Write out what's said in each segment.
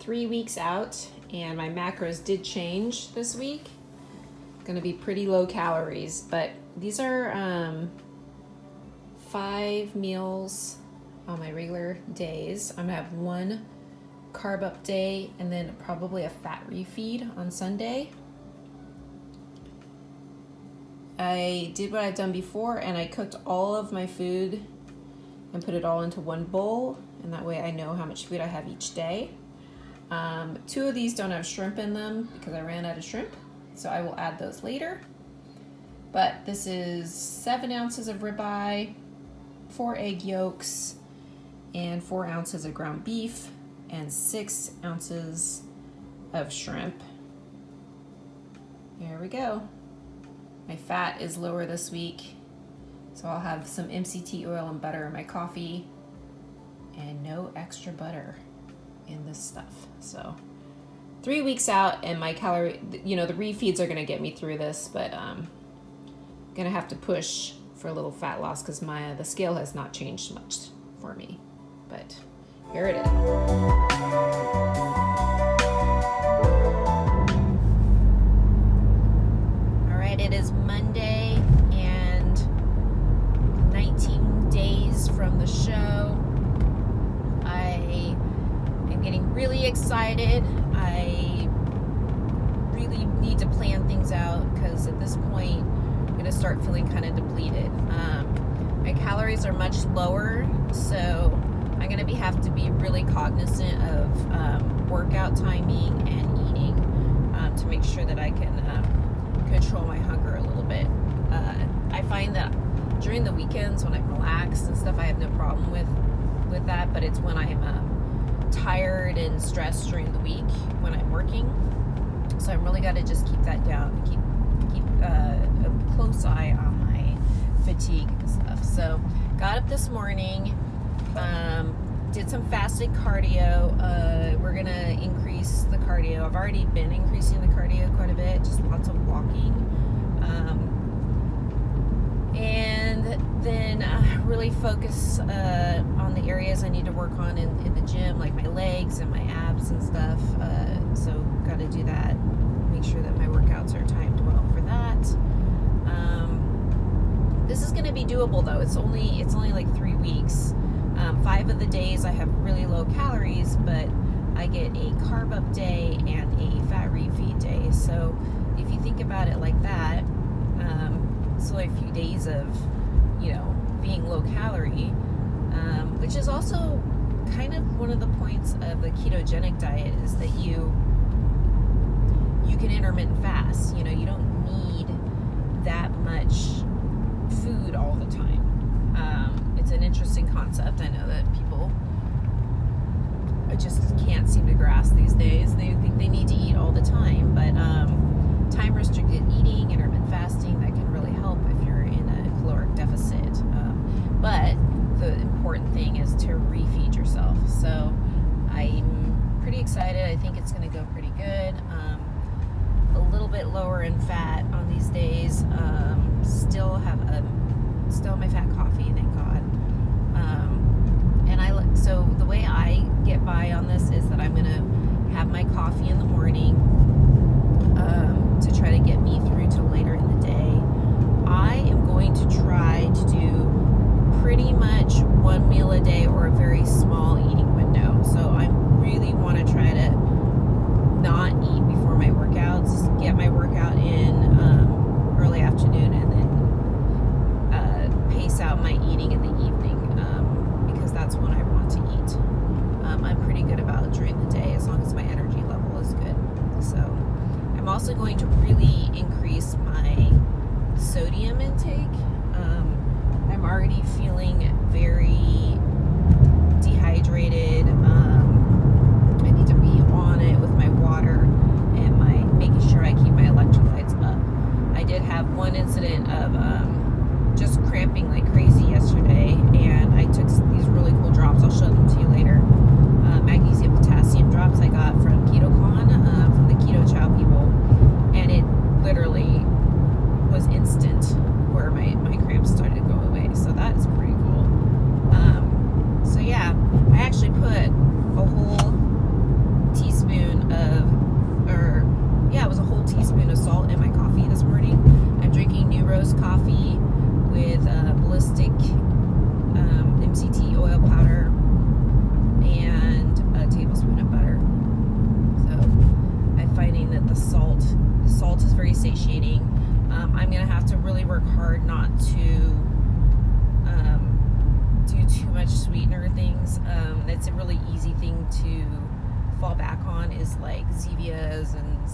3 weeks out, and my macros did change this week. Going to be pretty low calories, but these are 5 meals on my regular days. I'm going to have 1 carb up day and then probably a fat refeed on Sunday. I did what I've done before, and I cooked all of my food and put it all into one bowl, and that way I know how much food I have each day. 2 of these don't have shrimp in them because I ran out of shrimp, so I will add those later. But this is 7 ounces of ribeye, 4 egg yolks, and 4 ounces of ground beef, and 6 ounces of shrimp. There we go. My fat is lower this week, so I'll have some MCT oil and butter in my coffee, and no extra butter in this stuff. So 3 weeks out, and my calorie, the refeeds are gonna get me through this, but gonna have to push for a little fat loss because the scale has not changed much for me. But here it is. All right, it is Monday and 19 days from the show. I am getting really excited. I really need to plan things out because at this point I'm going to start feeling kind of depleted. My calories are much lower, so I'm going to have to be really cognizant of workout timing and eating to make sure that I can control my hunger a little bit. I find that during the weekends when I'm relaxed and stuff, I have no problem with that, but it's when I'm tired and stressed during the week when I'm working. So I've really got to just keep that down, keep a close eye on my fatigue and stuff. So got up this morning, did some fasted cardio. We're gonna increase the cardio. I've already been increasing the cardio quite a bit, just lots of walking. And then really focus on the areas I need to work on in the gym, like my legs and my abs and stuff. So got to do that. Make sure that my workouts are timed well for that. This is going to be doable though. It's only like 3 weeks. 5 of the days I have really low calories, but I get a carb up day and a fat refeed day. So if you think about it like that, it's only a few days of, being low calorie, which is also kind of one of the points of the ketogenic diet is that you can intermittent fast. You don't need that much food all the time. It's an interesting concept. I know that people just can't seem to grasp these days. They think they need to eat all the time, but time restricted eating, intermittent fasting, that can really help if you're in a caloric deficit. But the important thing is to refeed yourself. So I'm pretty excited. I think it's going to go pretty good. A little bit lower in fat on these days. Still have my fat coffee, thank God. So the way I get by on this is that I'm going to have my coffee in the morning to try to get me through till later in the day. I am going to try to do pretty much 1 meal a day or a very small eating window. So I really want to try to not eat before my workouts, get my workout in early afternoon, and then pace out my eating in the evening because that's when I want to eat. I'm pretty good about it during the day as long as my energy level is good. So I'm also going to really increase my sodium intake. I'm already feeling very dehydrated. I need to be on it with my water and making sure I keep my electrolytes up. I did have one incident of just cramping like crazy yesterday. much sweetener things. That's a really easy thing to fall back on, is like Zevias and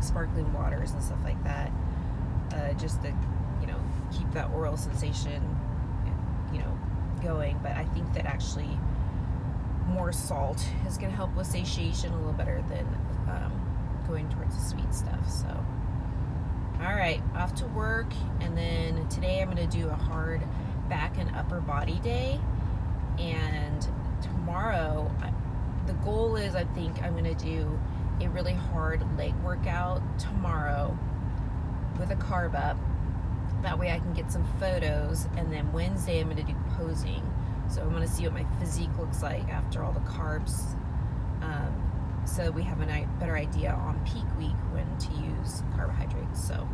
sparkling waters and stuff like that, just to, you know, keep that oral sensation, you know, going. But I think that actually more salt is going to help with satiation a little better than going towards the sweet stuff. So all right, off to work. And then today I'm going to do a hard back and upper body day, and tomorrow the goal is, I think I'm going to do a really hard leg workout tomorrow with a carb up. That way I can get some photos, and then Wednesday I'm going to do posing. So I want to see what my physique looks like after all the carbs, so we have a better idea on peak week when to use carbohydrates. So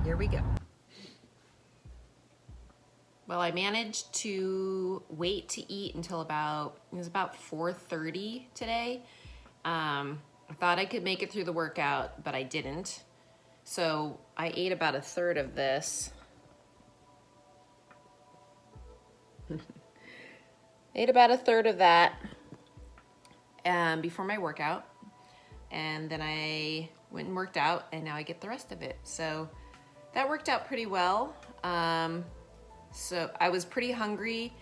here we go. Well, I managed to wait to eat until it was about 4:30 today. I thought I could make it through the workout, but I didn't. So I ate about a third of this. Ate about a third of that before my workout, and then I went and worked out, and now I get the rest of it. So that worked out pretty well. So I was pretty hungry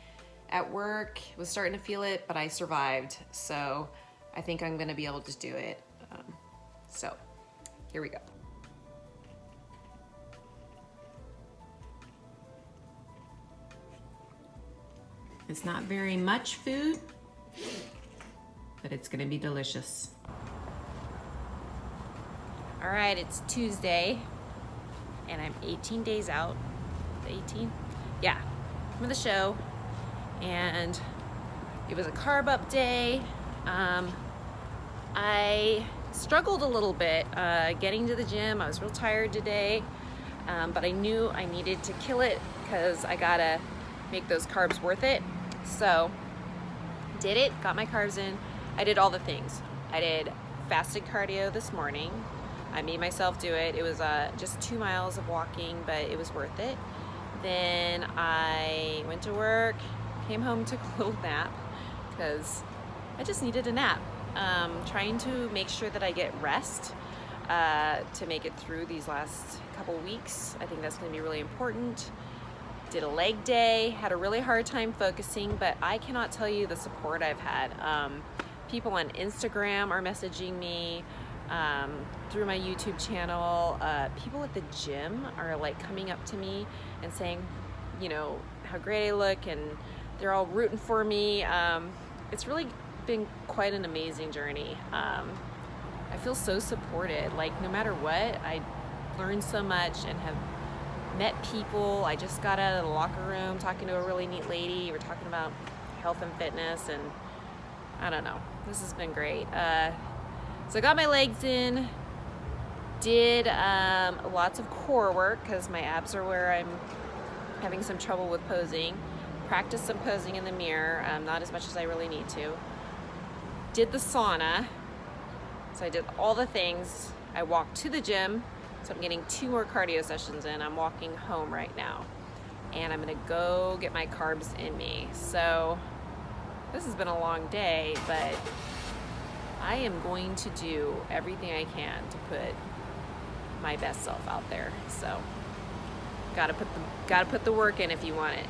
at work, was starting to feel it, but I survived. So I think I'm gonna be able to do it. So here we go. It's not very much food, but it's gonna be delicious. All right, it's Tuesday, and I'm 18 days out. 18? Yeah, from the show, and it was a carb up day. I struggled a little bit getting to the gym. I was real tired today, but I knew I needed to kill it because I gotta make those carbs worth it. So did it, got my carbs in. I did all the things. I did fasted cardio this morning. I made myself do it. It was just 2 miles of walking, but it was worth it. Then I went to work, came home, took a little nap because I just needed a nap. Trying to make sure that I get rest to make it through these last couple weeks. I think that's going to be really important. Did a leg day, had a really hard time focusing, but I cannot tell you the support I've had. People on Instagram are messaging me, through my YouTube channel. People at the gym are like coming up to me and saying, you know, how great I look, and they're all rooting for me. It's really been quite an amazing journey. I feel so supported. Like, no matter what, I learned so much and have met people. I just got out of the locker room talking to a really neat lady. We're talking about health and fitness, and I don't know. This has been great. So I got my legs in, did lots of core work because my abs are where I'm having some trouble with posing. Practiced some posing in the mirror, not as much as I really need to. Did the sauna. So I did all the things. I walked to the gym, so I'm getting 2 more cardio sessions in. I'm walking home right now, and I'm gonna go get my carbs in me. So this has been a long day, but I am going to do everything I can to put my best self out there. So gotta put the work in if you want it.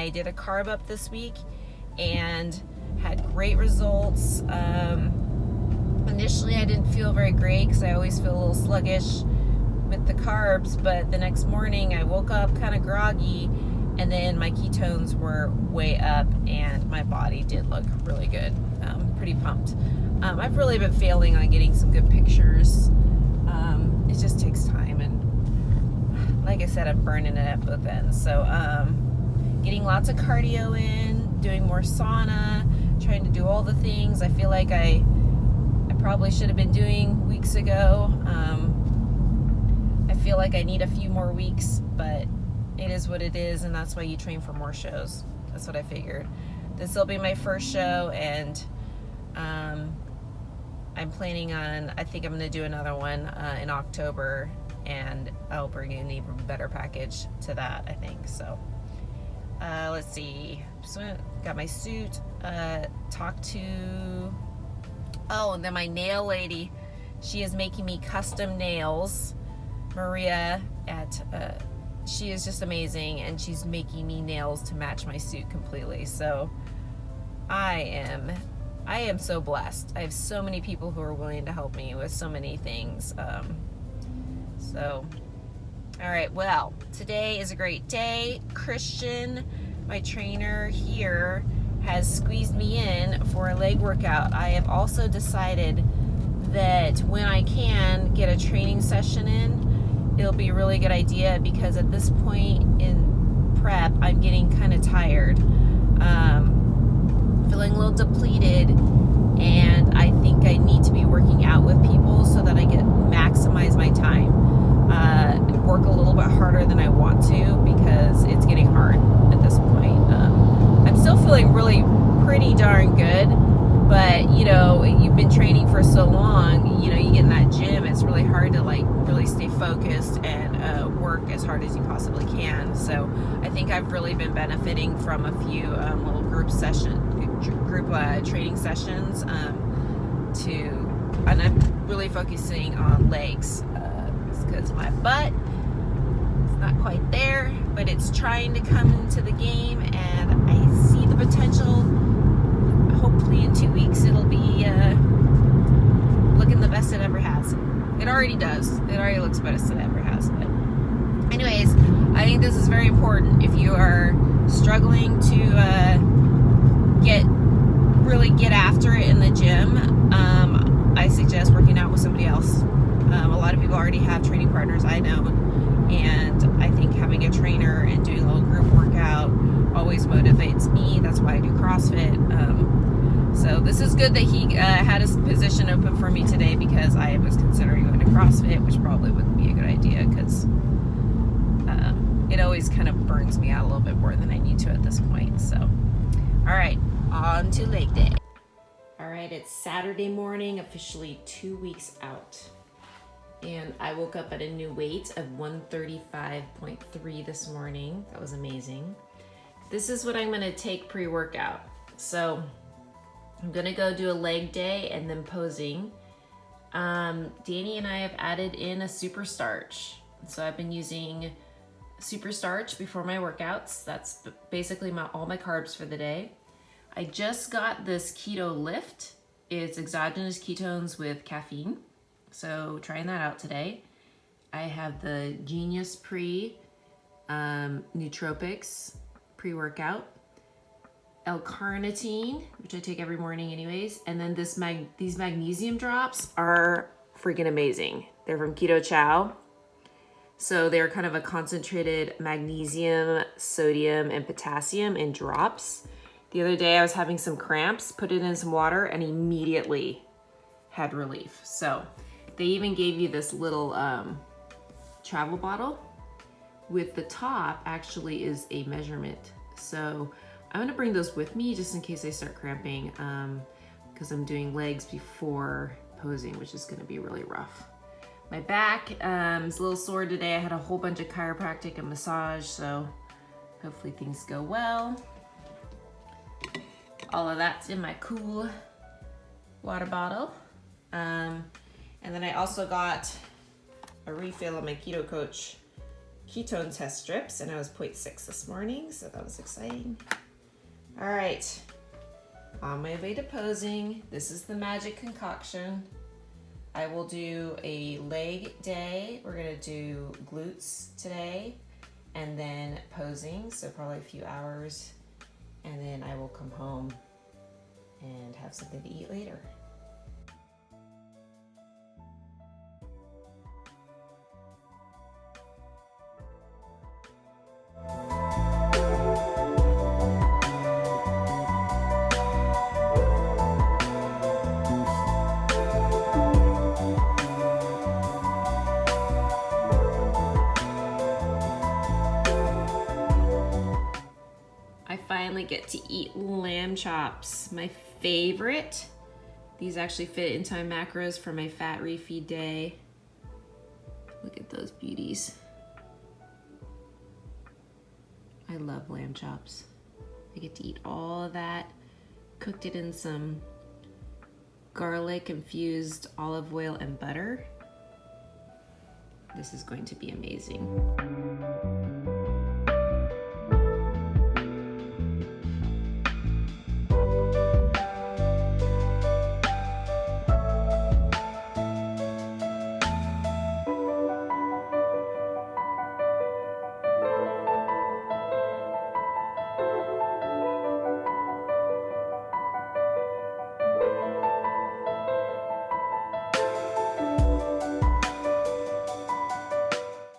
I did a carb up this week and had great results. Initially I didn't feel very great because I always feel a little sluggish with the carbs, but the next morning I woke up kind of groggy, and then my ketones were way up and my body did look really good. Pretty pumped. I've really been failing on getting some good pictures. It just takes time, and like I said, I'm burning it at both ends. So getting lots of cardio in, doing more sauna, trying to do all the things I feel like I probably should have been doing weeks ago. I feel like I need a few more weeks, but it is what it is, and that's why you train for more shows. That's what I figured. This will be my first show, and I'm planning on, I think I'm going to do another one in October, and I'll bring an even better package to that, I think. So let's see. So got my suit, talked to, and then my nail lady, she is making me custom nails. Maria she is just amazing, and she's making me nails to match my suit completely. So I am so blessed. I have so many people who are willing to help me with so many things. All right, well, today is a great day. Christian, my trainer here, has squeezed me in for a leg workout. I have also decided that when I can get a training session in, it'll be a really good idea, because at this point in prep, I'm getting kind of tired. Feeling a little depleted, and I think I need to be working out with people so that I can maximize my time and work a little bit harder than I want to, because it's getting hard at this point. I'm still feeling really pretty darn good, but you know, you've been training for so long, you know, you get in that gym, it's really hard to like really stay focused and work as hard as you possibly can. So I think I've really been benefiting from a few little group training sessions and I'm really focusing on legs because my butt is not quite there, but it's trying to come into the game, and I see the potential. Hopefully in 2 weeks it'll be looking the best it ever has. It already does. It already looks best it ever has. But anyways, I think this is very important. If you are struggling to really get after it in the gym, I suggest working out with somebody else. A lot of people already have training partners, I know, and I think having a trainer and doing a little group workout always motivates me. That's why I do CrossFit. So this is good that he had his position open for me today, because I was considering going to CrossFit, which probably wouldn't be a good idea, because it always kind of burns me out a little bit more than I need to at this point. So, all right, on to leg day. All right, it's Saturday morning, officially 2 weeks out. And I woke up at a new weight of 135.3 this morning. That was amazing. This is what I'm gonna take pre-workout. So I'm gonna go do a leg day and then posing. Danny and I have added in a super starch. So I've been using super starch before my workouts. That's basically all my carbs for the day. I just got this Keto Lift. It's exogenous ketones with caffeine. So trying that out today. I have the Genius Nootropics pre-workout, L-carnitine, which I take every morning anyways, and then these magnesium drops are freaking amazing. They're from Keto Chow. So they're kind of a concentrated magnesium, sodium, and potassium in drops. The other day I was having some cramps, put it in some water, and immediately had relief. So they even gave you this little travel bottle with the top actually is a measurement. So I'm gonna bring those with me just in case I start cramping, because I'm doing legs before posing, which is gonna be really rough. My back is a little sore today. I had a whole bunch of chiropractic and massage, so hopefully things go well. All of that's in my cool water bottle. And then I also got a refill of my Keto Coach ketone test strips, and I was 0.6 this morning, so that was exciting. All right, on my way to posing, this is the magic concoction. I will do a leg day. We're gonna do glutes today, and then posing, so probably a few hours, and then I will come home and have something to eat later. I finally get to eat lamb chops, my favorite. These actually fit into my macros for my fat refeed day. Look at those beauties. I love lamb chops. I get to eat all of that. Cooked it in some garlic infused olive oil and butter. This is going to be amazing.